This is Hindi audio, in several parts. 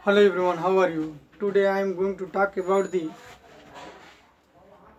Hello everyone, how are you? Today I am going to talk about the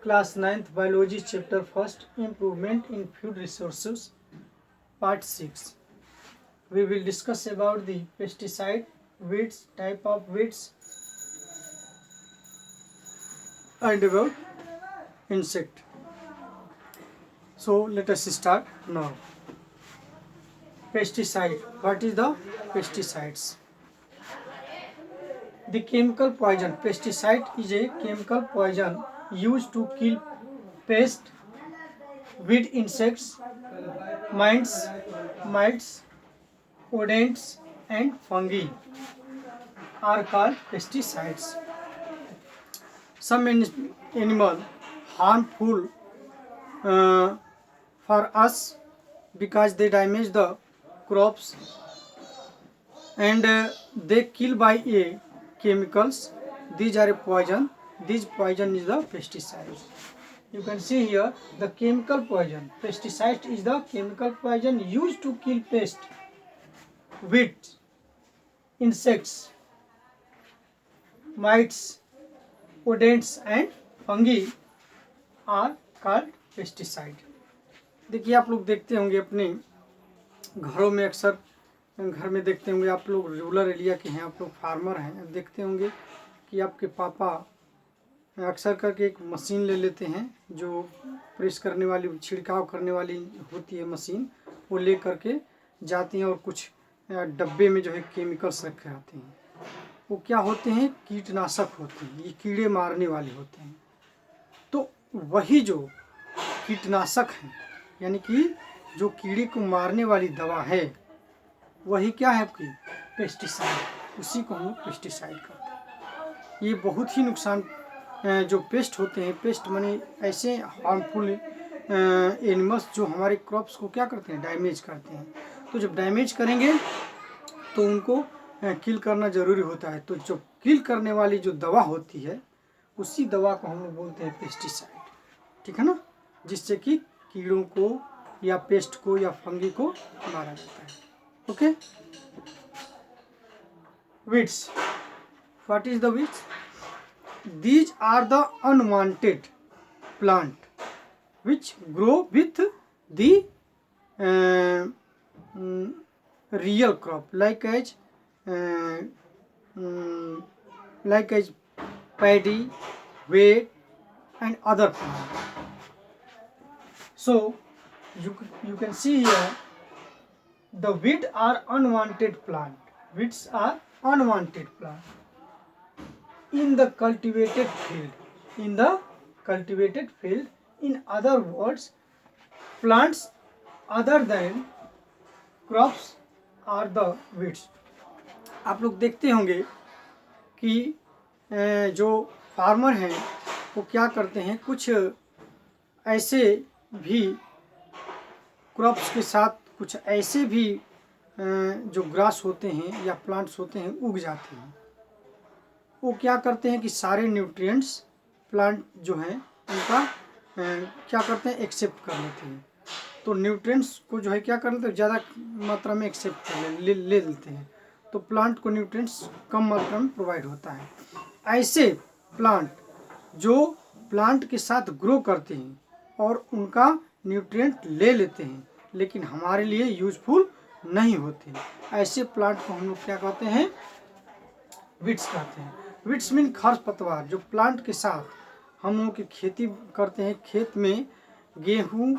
class 9th biology chapter first improvement in food resources part 6. We will discuss about the pesticide, weeds, type of weeds and about insect. So let us start now. Pesticide. What is the pesticides? The chemical poison. Pesticide is a chemical poison used to kill pests, weed insects, mites, rodents, and fungi are called pesticides. Some animal harmful for us because they damage the crops and they kill by a chemicals. These are a poison. This poison is the pesticides. You can see here the chemical poison. Pesticide is the chemical poison used to kill pests, weeds, insects, mites, rodents and fungi are called pesticide. देखिए आप लोग देखते होंगे अपने घरों में अक्सर घर में देखते होंगे आप लोग रूरल एरिया के हैं, आप लोग फार्मर हैं, देखते होंगे कि आपके पापा अक्सर करके एक मशीन ले लेते हैं जो प्रेस करने वाली छिड़काव करने वाली होती है मशीन, वो ले करके जाती हैं और कुछ डब्बे में जो है केमिकल्स रखे आते हैं। वो क्या होते हैं? कीटनाशक होते हैं, ये कीड़े मारने वाले होते हैं। तो वही जो कीटनाशक हैं यानी कि जो कीड़े को मारने वाली दवा है वही क्या है आपकी पेस्टिसाइड, उसी को हम पेस्टिसाइड कहते हैं। ये बहुत ही नुकसान जो पेस्ट होते हैं, पेस्ट माने ऐसे हार्मफुल एनिमल्स जो हमारे क्रॉप्स को क्या करते हैं? डैमेज करते हैं। तो जब डैमेज करेंगे तो उनको किल करना ज़रूरी होता है। तो जो किल करने वाली जो दवा होती है उसी दवा को हम लोग बोलते हैं पेस्टिसाइड, ठीक है ना, जिससे कि कीड़ों को या पेस्ट को या फंगी को मारा जाता है। Okay, weeds. What is the weeds? These are the unwanted plant which grow with the real crop like as paddy, wheat and other plant. So you can see here the weed are unwanted plant. Weeds are unwanted plant in the cultivated field. In the cultivated field, in other words, plants other than crops are the weeds. आप लोग देखते होंगे कि जो फार्मर हैं वो क्या करते हैं, कुछ ऐसे भी क्रॉप्स के साथ कुछ ऐसे भी जो ग्रास होते हैं या प्लांट्स होते हैं उग जाते हैं। वो क्या करते हैं कि सारे न्यूट्रिएंट्स प्लांट जो हैं उनका क्या करते हैं? एक्सेप्ट कर लेते हैं। तो न्यूट्रिएंट्स को जो है क्या कर लेते हैं? ज़्यादा मात्रा में एक्सेप्ट कर ले लेते हैं। तो प्लांट को न्यूट्रिएंट्स कम मात्रा में प्रोवाइड होता है। ऐसे प्लांट जो प्लांट के साथ ग्रो करते हैं और उनका न्यूट्रिएंट ले लेते हैं लेकिन हमारे लिए यूजफुल नहीं होते, ऐसे प्लांट को हम लोग क्या कहते हैं? वीड्स कहते हैं। वीड्स मीन खरपतवार, जो प्लांट के साथ हम लोग की खेती करते हैं, खेत में गेहूँ,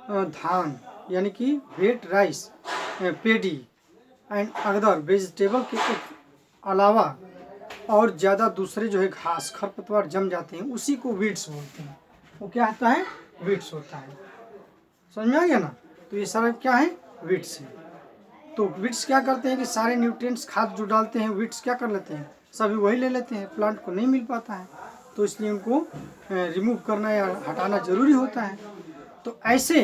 धान यानी कि wheat, rice, pedi and other vegetable के अलावा और ज़्यादा दूसरे जो है घास खरपतवार जम जाते हैं, उसी को वीड्स बोलते हैं। वो क्या होता है? वीड्स होता है। समझ में आ गया ना? तो ये सारा क्या है? वीड्स है। तो वीड्स क्या करते हैं कि सारे न्यूट्रिएंट्स खाद जो डालते हैं वीड्स क्या कर लेते हैं? सभी वही ले लेते हैं, प्लांट को नहीं मिल पाता है, तो इसलिए उनको रिमूव करना या हटाना ज़रूरी होता है। तो ऐसे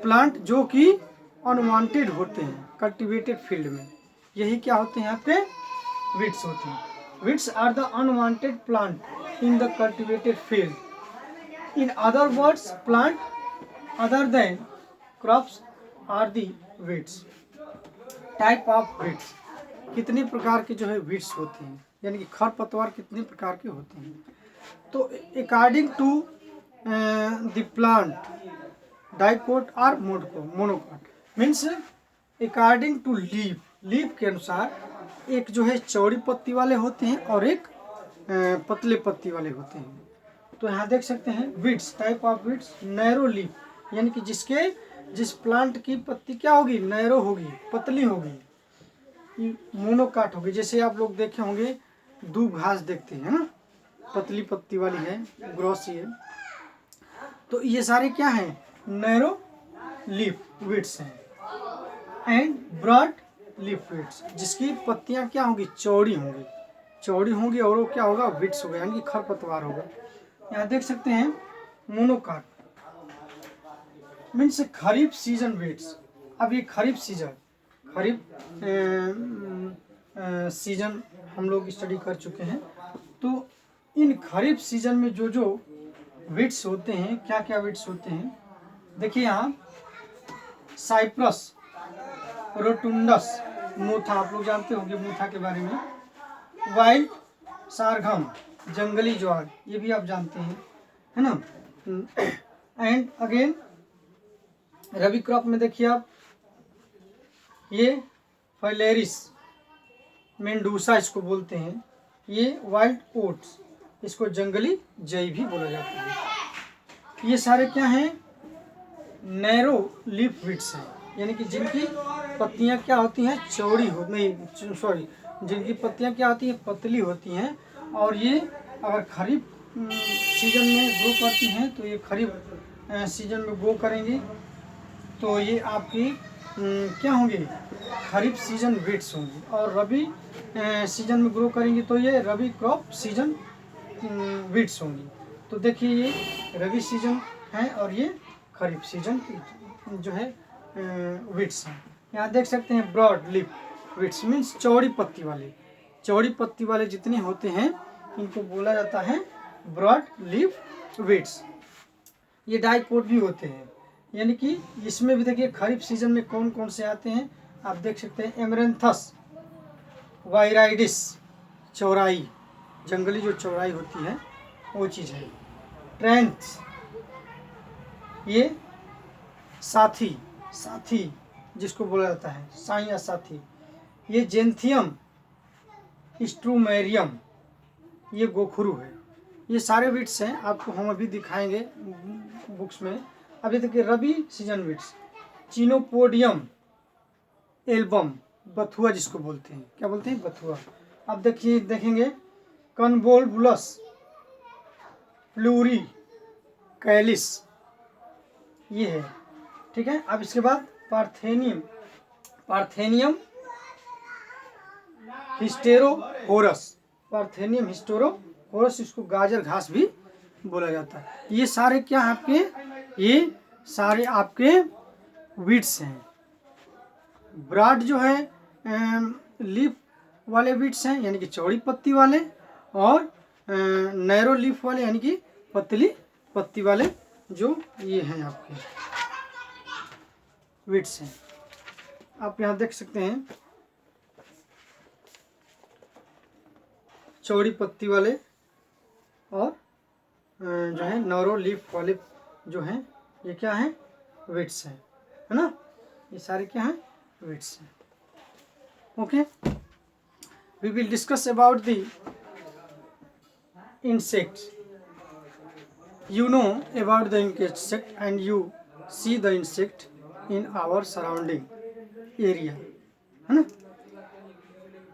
प्लांट जो कि अनवांटेड होते हैं कल्टिवेटेड फील्ड में, यही क्या होते हैं? आपके वीड्स होते हैं। Weeds are the unwanted plant in the cultivated field. In other words, plant other than crops are the weeds. Type of weeds. कितने प्रकार के जो है वीड्स होते हैं, यानी कि खरपतवार कितने प्रकार के होते हैं। तो according to the plant dicot और monocot means according to leaf के अनुसार एक जो है चौड़ी पत्ती वाले होते हैं और एक पतले पत्ती वाले होते हैं। तो यहाँ देख सकते हैं weeds, type of weeds, narrow leaf, यानी कि जिस प्लांट की पत्ती क्या होगी, नैरो होगी, पतली होगी, मोनोकाट होगी। जैसे आप लोग देखे होंगे दूब घास देखते हैं ना, पतली पत्ती वाली है, ग्रॉसी है। तो ये सारे क्या हैं, नैरो लीफ वीड्स हैं। एंड ब्रॉड लीफ वीड्स, जिसकी पत्तियां क्या होंगी, चौड़ी होंगी और वो क्या होगा, वीड्स होगा, यानी कि खरपतवार होगा। यहाँ देख सकते हैं मोनोकाट मीन्स खरीफ सीजन वीड्स। अब ये खरीफ सीजन हम लोग स्टडी कर चुके हैं। तो इन खरीफ सीजन में जो वीड्स होते हैं, क्या क्या वीड्स होते हैं, देखिए यहाँ साइप्रस, रोटुंडस, मोथा, आप लोग जानते होंगे मोथा के बारे में, वाइल्ड सारघम, जंगली ज्वार, ये भी आप जानते हैं, है ना। एंड अगेन रबी क्रॉप में देखिए आप, ये फाइलेरिस मेंडूसा इसको बोलते हैं, ये वाइल्ड ओट्स, इसको जंगली जई भी बोला जाता है। ये सारे क्या हैं, नैरो लीफ वीड्स हैं, यानी कि जिनकी पत्तियां क्या होती हैं, चौड़ी हो नहीं सॉरी जिनकी पत्तियां क्या होती हैं, पतली होती हैं। और ये अगर खरीफ सीजन में ग्रो करती हैं तो ये खरीफ सीजन में ग्रो करेंगी, तो ये आपकी क्या होंगी, खरीफ सीजन वीड्स होंगी। और रबी सीजन में ग्रो करेंगी तो ये रबी क्रॉप सीजन वीड्स होंगी। तो देखिए ये रबी सीजन है और ये खरीफ सीजन जो है वीड्स हैं। यहाँ देख सकते हैं ब्रॉड लीफ वीड्स मीन्स चौड़ी पत्ती वाले जितने होते हैं इनको बोला जाता है ब्रॉड लीफ वीड्स। ये डाइकोट भी होते हैं, यानी कि इसमें भी देखिए खरीफ सीजन में कौन कौन से आते हैं, आप देख सकते हैं एमरेंथस वायराइडिस, चौराई, जंगली जो चौराई होती है वो चीज़ है। ट्रेंथ, ये साथी जिसको बोला जाता है, साई या साथी। ये जेंथियम स्ट्रूमेरियम, ये गोखरू है। ये सारे वीड्स हैं, आपको हम अभी दिखाएंगे बुक्स में। अभी देखिए रबी सीजन वीड्स, चिनोपोडियम एल्बम, बथुआ जिसको बोलते हैं, क्या बोलते हैं, बथुआ। अब देखिए देखेंगे कन्वोल्वुलस प्लूरी कैलिस, ये है, ठीक है। अब इसके बाद पार्थेनियम हिस्टेरोहोरस, इसको गाजर घास भी बोला जाता है। ये सारे क्या है आपके, ये सारे आपके वीड्स हैं। ब्रॉड जो है लीफ वाले वीड्स हैं, यानी कि चौड़ी पत्ती वाले, और नैरो लीफ वाले यानी कि पतली पत्ती वाले जो ये हैं आपके वीड्स हैं। आप यहाँ देख सकते हैं चौड़ी पत्ती वाले और जो है नैरो लीफ वाले जो हैं, ये क्या हैं, वीड्स हैं, है ना। ये सारे क्या हैं, वीड्स हैं। Okay, we will discuss about the insects. You know about the insect and you see the insect in our surrounding area, है ना।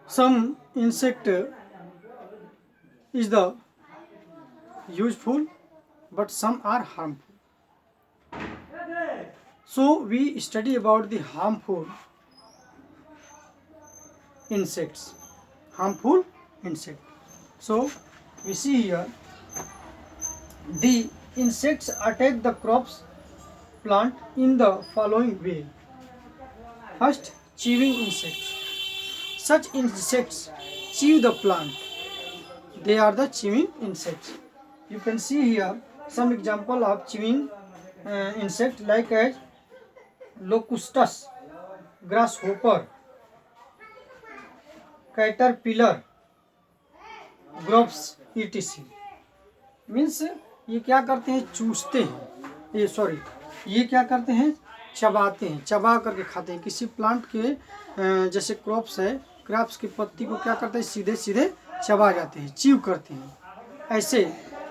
Some insect is the useful but some are harmful. So we study about the harmful insects. So we see here the insects attack the crops plant in the following way. First, chewing insects. Such insects chew the plant. They are the chewing insects. You can see here some example of chewing insect like as Locutus, grasshopper, caterpillar, groves etc. Means ये क्या करते हैं, चूसते हैं, ये क्या करते हैं, चबाते हैं, चबा करके खाते हैं। किसी प्लांट के जैसे क्रॉप्स है, क्रॉप्स की पत्ती को क्या करते हैं, सीधे सीधे चबा जाते हैं, च्यू करते हैं, ऐसे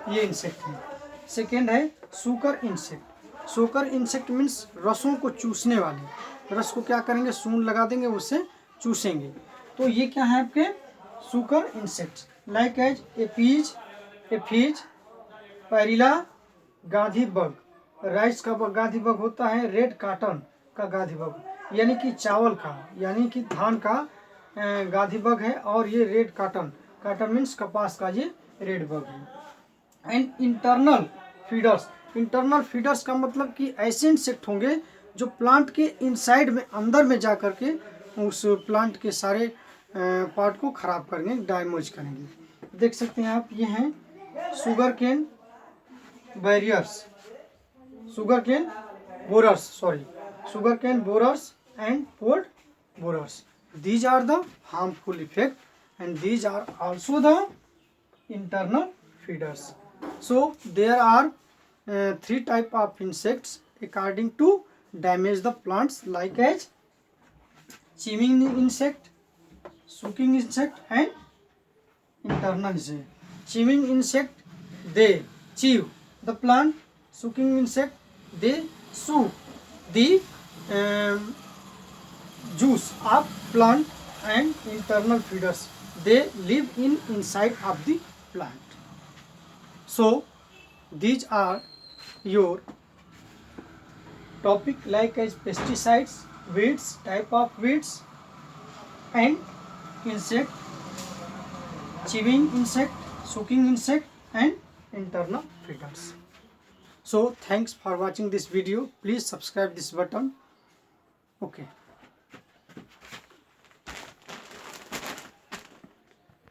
ये इंसेक्ट हैं। सेकेंड है सुकर इंसेक्ट। सुकर इंसेक्ट मीन्स रसों को चूसने वाले, रस को क्या करेंगे, सूंड लगा देंगे, उससे चूसेंगे। तो ये क्या है आपके sucker insect, like as aphids, pyrilla, gandhi bug, rice का गांधी बग होता है, रेड काटन का गांधी बग, यानी कि चावल का, यानी कि धान का गांधी बग है, और ये रेड काटन, काटन मीन्स कपास का ये रेड बग है। एंड इंटरनल फीडर्स का मतलब कि ऐसे इंसेक्ट होंगे जो प्लांट के इनसाइड में, अंदर में जा करके उस प्लांट के सारे पार्ट को खराब करेंगे, डैमेज करेंगे। देख सकते हैं आप, ये हैं sugar cane borers and pod borers. These are the harmful effect, and these are also the internal feeders. So there are three type of insects according to damage the plants, like as chewing insect, sucking insect, and internal insect. Chewing insect, they chew the plant. Sucking insect, they suck the juice of plant. And internal feeders, they live inside of the plant. So these are your topic, like as pesticides, weeds, type of weeds, and insect, chewing insect, sucking insect, and internal feeders. So thanks for watching this video. Please subscribe this button. Okay.